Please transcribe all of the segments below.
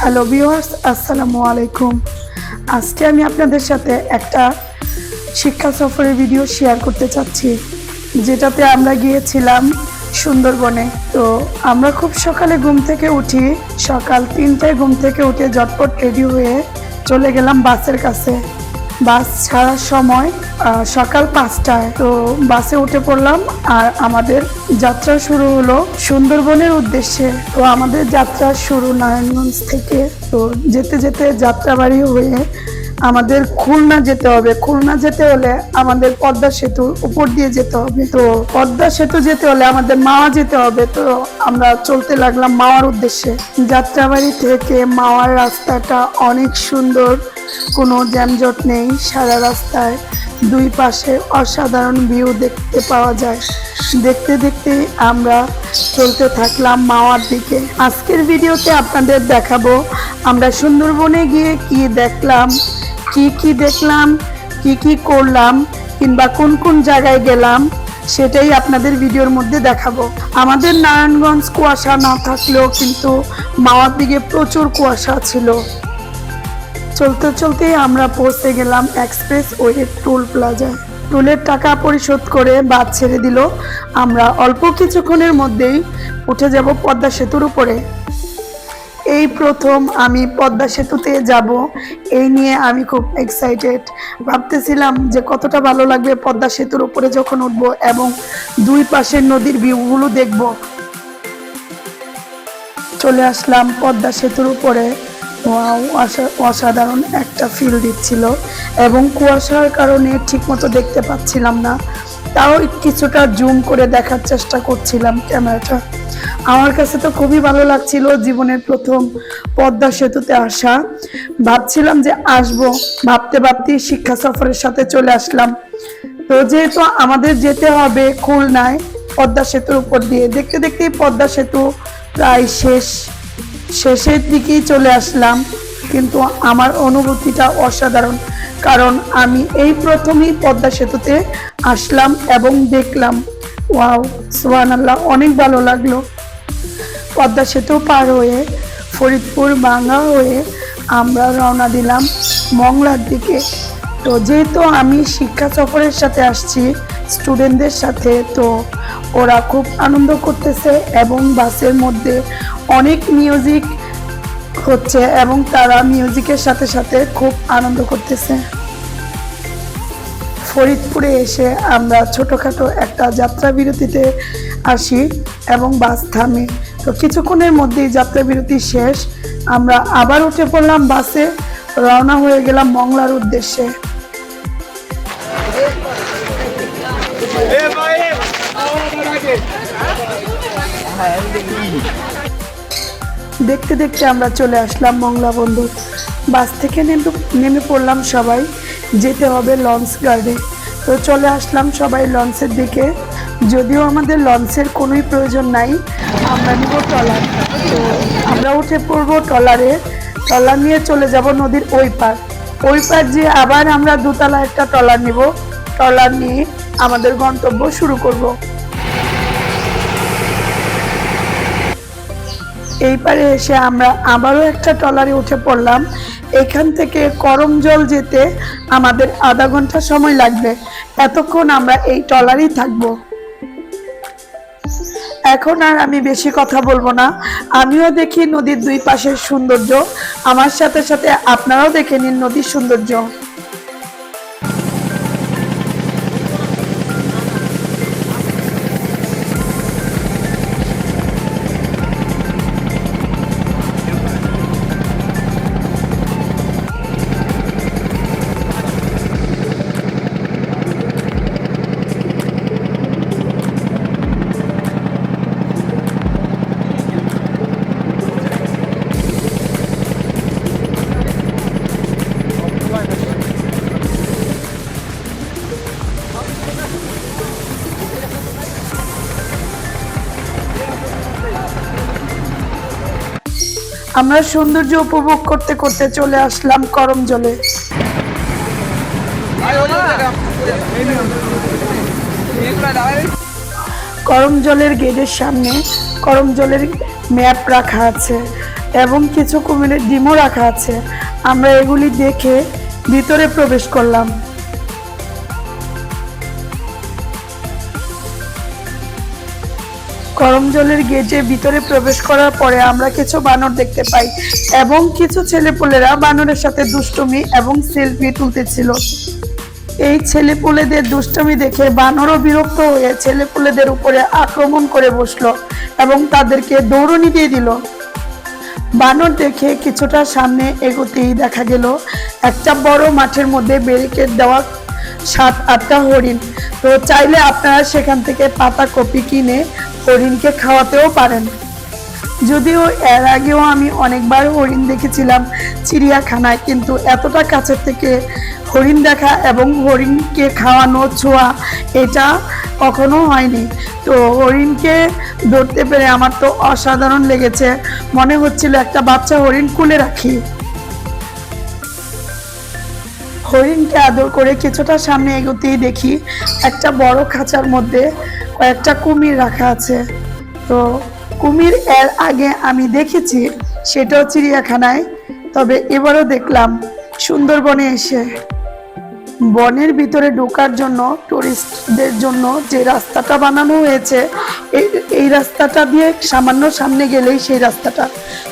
Hello viewers, আসসালামু আলাইকুম। আজকে আমি আপনাদের সাথে একটা শিক্ষা সফরের ভিডিও শেয়ার করতে চাচ্ছি, যেটাতে আমরা গিয়েছিলাম সুন্দরবনে। তো আমরা খুব সকালে ঘুম থেকে উঠি, সকাল 3টায় ঘুম থেকে উঠে ঝটপট রেডি হয়ে চলে গেলাম বাসের কাছে। বাস ছাড়ার সময় সকাল 5টায়। তো বাসে উঠে পড়লাম আর আমাদের যাত্রা শুরু হলো সুন্দরবনের উদ্দেশ্যে। তো আমাদের যাত্রা শুরু নারায়ণগঞ্জ থেকে। তো যেতে যেতে যাত্রাবাড়ি হয়ে আমাদের খুলনা যেতে হবে। খুলনা যেতে হলে আমাদের পদ্মা সেতুর উপর দিয়ে যেতে হবে। তো পদ্মা সেতু যেতে হলে আমাদের মাওয়া যেতে হবে। তো আমরা চলতে লাগলাম মাওয়ার উদ্দেশ্যে। যাত্রাবাড়ি থেকে মাওয়ার রাস্তাটা অনেক সুন্দর, কোনো জ্যামজট নেই। সারা রাস্তায় দুই পাশে অসাধারণ ভিউ দেখতে পাওয়া যায়। দেখতে দেখতে আমরা চলতে থাকলাম মাওয়ার দিকে। আজকের ভিডিওতে আপনাদের দেখাবো আমরা সুন্দরবনে গিয়ে কি দেখলাম, কি করলাম, কিংবা কোন কোন জায়গায় গেলাম, সেটাই আপনাদের ভিডিওর মধ্যে দেখাবো। আমাদের নারায়ণগঞ্জ কুয়াশা না থাকলেও কিন্তু মাওয়ার দিকে প্রচুর কুয়াশা ছিল। চলতে চলতে আমরা পৌঁছে গেলাম এক্সপ্রেস ওয়ে টোল প্লাজায়। টোলের টাকা পরিশোধ করে বাস ছেড়ে দিল। আমরা অল্প কিছুক্ষণের মধ্যেই উঠে যাব পদ্মা সেতুর উপরে। এই প্রথম আমি পদ্মা সেতুতে যাব, এই নিয়ে আমি খুব এক্সাইটেড। ভাবতেছিলাম যে কতটা ভালো লাগবে পদ্মা সেতুর উপরে যখন উঠবো এবং দুই পাশের নদীর ভিউগুলো দেখব। চলে আসলাম পদ্মা সেতুর উপরে। অসাধারণ একটা ফিল দিচ্ছিল এবং কুয়াশার কারণে ঠিকমতো দেখতে পাচ্ছিলাম না, তাও কিছুটা জুম করে দেখার চেষ্টা করছিলাম ক্যামেরাটা। আমার কাছে তো খুবই ভালো লাগছিল, জীবনের প্রথম পদ্মা সেতুতে আসা। ভাবছিলাম যে আসবো, ভাবতে ভাবতেই শিক্ষা সফরের সাথে চলে আসলাম। তো যেহেতু আমাদের যেতে হবে খুলনায় পদ্মা সেতুর উপর দিয়ে, দেখতে দেখতেই পদ্মা সেতু প্রায় শেষের দিকেই চলে আসলাম। কিন্তু আমার অনুভূতিটা অসাধারণ, কারণ আমি এই প্রথমেই পদ্মা সেতুতে আসলাম এবং দেখলাম। ওয়াও, সুবহানাল্লাহ, অনেক ভালো লাগলো। পদ্মা সেতু পার হয়ে ফরিদপুর ভাঙ্গা হয়ে আমরা রওনা দিলাম মংলার দিকে। তো যেহেতু আমি শিক্ষা সফরের সাথে আসছি স্টুডেন্টদের সাথে, তো ওরা খুব আনন্দ করতেছে এবং বাসের মধ্যে অনেক মিউজিক হচ্ছে এবং তারা মিউজিকের সাথে সাথে খুব আনন্দ করতেছে। ফরিদপুরে এসে আমরা ছোটোখাটো একটা যাত্রা বিরতিতে আসি এবং বাস থামে। তো কিছুক্ষণের মধ্যেই যাত্রা বিরতি শেষ, আমরা আবার উঠে পড়লাম বাসে, রওনা হয়ে গেলাম মংলার উদ্দেশ্যে। দেখতে দেখতে আমরা চলে আসলাম মংলা বন্দর। বাস থেকে নেমে পড়লাম সবাই, যেতে হবে লঞ্চ গার্ডে। তো চলে আসলাম সবাই লঞ্চের দিকে। যদিও আমাদের লঞ্চের কোনোই প্রয়োজন নাই, আমরা নিব ট্রলার। তো আমরা উঠে পড়বো ট্রলারে। ট্রলার নিয়ে চলে যাব নদীর ওই পার যে আবার আমরা দোতলা একটা ট্রলার নিব। ট্রলার নিয়ে আমাদের গন্তব্য শুরু করব। এই পারে এসে আমরা আবারও একটা ট্রলারে উঠে পড়লাম। এখান থেকে করমজল যেতে আমাদের আধা ঘন্টা সময় লাগবে। এতক্ষণ আমরা এই ট্রলারেই থাকবো। এখন আর আমি বেশি কথা বলবো না, আমিও দেখি নদীর দুই পাশের সৌন্দর্য, আমার সাথে সাথে আপনারাও দেখে নিন নদীর সৌন্দর্য। আমরা সৌন্দর্য উপভোগ করতে করতে চলে আসলাম করমজলে। করমজলের গেটের সামনে করমজলের ম্যাপ রাখা আছে। এবং কিছু কুমিরের ডিমও রাখা আছে। আমরা এগুলি দেখে ভিতরে প্রবেশ করলাম। গরম জলের গেটে ভিতরে প্রবেশ করার পরে আমরা কিছু বানর দেখতে পাই এবং কিছু ছেলেপুলেরা বানরের সাথে দুষ্টুমি এবং সেলফি তুলতেছিল। এই ছেলেপুলেদের দুষ্টুমি দেখে বানরও বিরক্ত হয়ে ছেলেপুলেদের উপরে আক্রমণ করে বসলো এবং তাদেরকে দৌড়নি দিয়ে দিল। বানর দেখে কিছুটা সামনে এগোতেই দেখা গেল একটা বড় মাঠের মধ্যে ব্যারিকেড দেওয়া 7-8টা হরিণ। তো চাইলে আপনারা সেখান থেকে পাতা কপি কিনে হরিণকে খাওয়াতেও পারেন। যদিও এর আগেও আমি অনেকবার হরিণ দেখেছিলাম চিড়িয়াখানায়, কিন্তু এতটা কাছের থেকে হরিণ দেখা এবং হরিণকে খাওয়ানো ছোঁয়া এটা কখনো হয়নি। তো হরিণকে ধরতে পেরে আমার তো অসাধারণ লেগেছে, মনে হচ্ছিল একটা বাচ্চা হরিণ কুলে রাখি। হরিণকে আদর করে কিছুটা সামনে এগোতেই দেখি একটা বড় খাঁচার মধ্যে কয়েকটা কুমির রাখা আছে। তো কুমির এর আগে আমি দেখেছি, সেটাও চিড়িয়াখানায়, তবে এবারও দেখলাম সুন্দরবনে এসে। বনের ভিতরে ঢোকার জন্য টুরিস্টদের জন্য যে রাস্তাটা বানানো হয়েছে, এই রাস্তাটা দিয়ে সামান্য সামনে গেলেই সেই রাস্তাটা।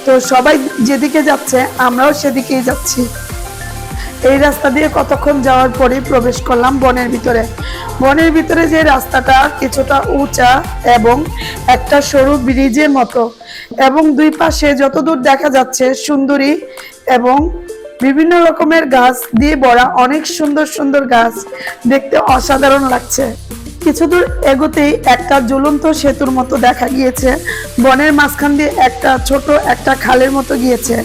তো সবাই যেদিকে যাচ্ছে আমরাও সেদিকেই যাচ্ছি। এই রাস্তা দিয়ে কতক্ষণ যাওয়ার পরে প্রবেশ করলাম বনের ভিতরে। বনের ভিতরে যে রাস্তাটা কিছুটা উঁচা এবং একটা সরু ব্রিজের মতো, এবং দুই পাশে যতদূর দেখা যাচ্ছে সুন্দরী এবং বিভিন্ন রকমের গাছ দিয়ে ভরা, অনেক সুন্দর সুন্দর গাছ, দেখতে অসাধারণ লাগছে। কিছু দূর এগোতেই একটা ঝুলন্ত সেতুর মতো দেখা গিয়েছে। বনের মাঝখান দিয়ে একটা ছোট একটা খালের মতো গিয়েছে।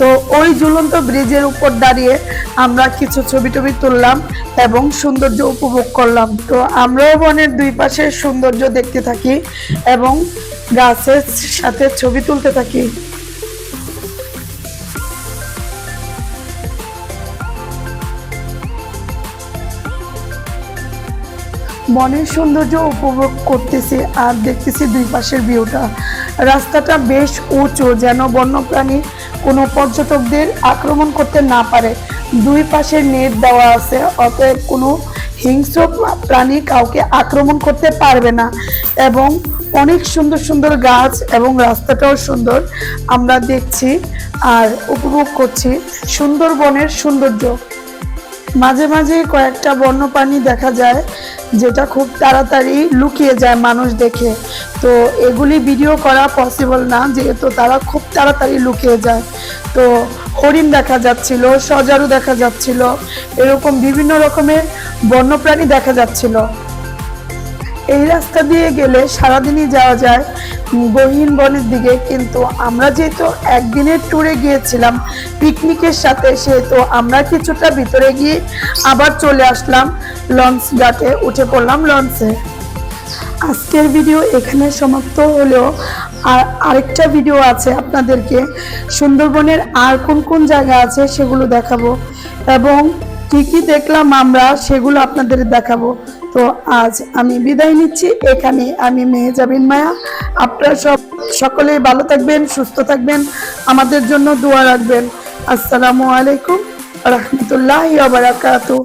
তো ওই ঝুলন্ত ব্রিজের উপর দাঁড়িয়ে আমরা কিছু ছবি টবি তুললাম এবং সৌন্দর্য উপভোগ করলাম। তো আমরাও বনের দুই পাশের সৌন্দর্য দেখতে থাকি এবং গাছের সাথে ছবি তুলতে থাকি। বনের সৌন্দর্য উপভোগ করতেছি আর দেখতেছি দুই পাশের ভিউটা। রাস্তাটা বেশ উঁচু, যেন বন্যপ্রাণী কোনো পর্যটকদের আক্রমণ করতে না পারে। দুই পাশে নেট দেওয়া আছে, অতএব কোনো হিংস্র প্রাণী কাউকে আক্রমণ করতে পারবে না। এবং অনেক সুন্দর সুন্দর গাছ এবং রাস্তাটাও সুন্দর, আমরা দেখছি আর উপভোগ করছি সুন্দরবনের সৌন্দর্য। মাঝে মাঝে কয়েকটা বন্যপ্রাণী দেখা যায় যেটা খুব তাড়াতাড়ি লুকিয়ে যায় মানুষ দেখে। তো এগুলি ভিডিও করা পসিবল না, যেহেতু তারা খুব তাড়াতাড়ি লুকিয়ে যায়। তো হরিণ দেখা যাচ্ছিল, সজারু দেখা যাচ্ছিল, এরকম বিভিন্ন রকমের বন্যপ্রাণী দেখা যাচ্ছিল। এই রাস্তা দিয়ে গেলে সারাদিনই যাওয়া যায় গহীন বনের দিকে, কিন্তু আমরা যেহেতু একদিনের ট্যুরে গিয়েছিলাম পিকনিকের সাথে, সেহেতু আমরা কিছুটা ভিতরে গিয়ে আবার চলে আসলাম লঞ্চ ঘাটে, উঠে পড়লাম লঞ্চে। আজকের ভিডিও এখানে সমাপ্ত হলেও আরেকটা ভিডিও আছে আপনাদেরকে, সুন্দরবনের আর কোন কোন জায়গা আছে সেগুলো দেখাবো এবং কি কি দেখলাম আমরা সেগুলো আপনাদের দেখাবো। তো আজ আমি বিদায় নিচ্ছি এখানে। আমি মেহেজাবিন মায়া। আপনারা সকলেই ভালো থাকবেন, সুস্থ থাকবেন, আমাদের জন্য দোয়া রাখবেন। আসসালামু আলাইকুম ওয়া রাহমাতুল্লাহি ওয়া বারাকাতুহু।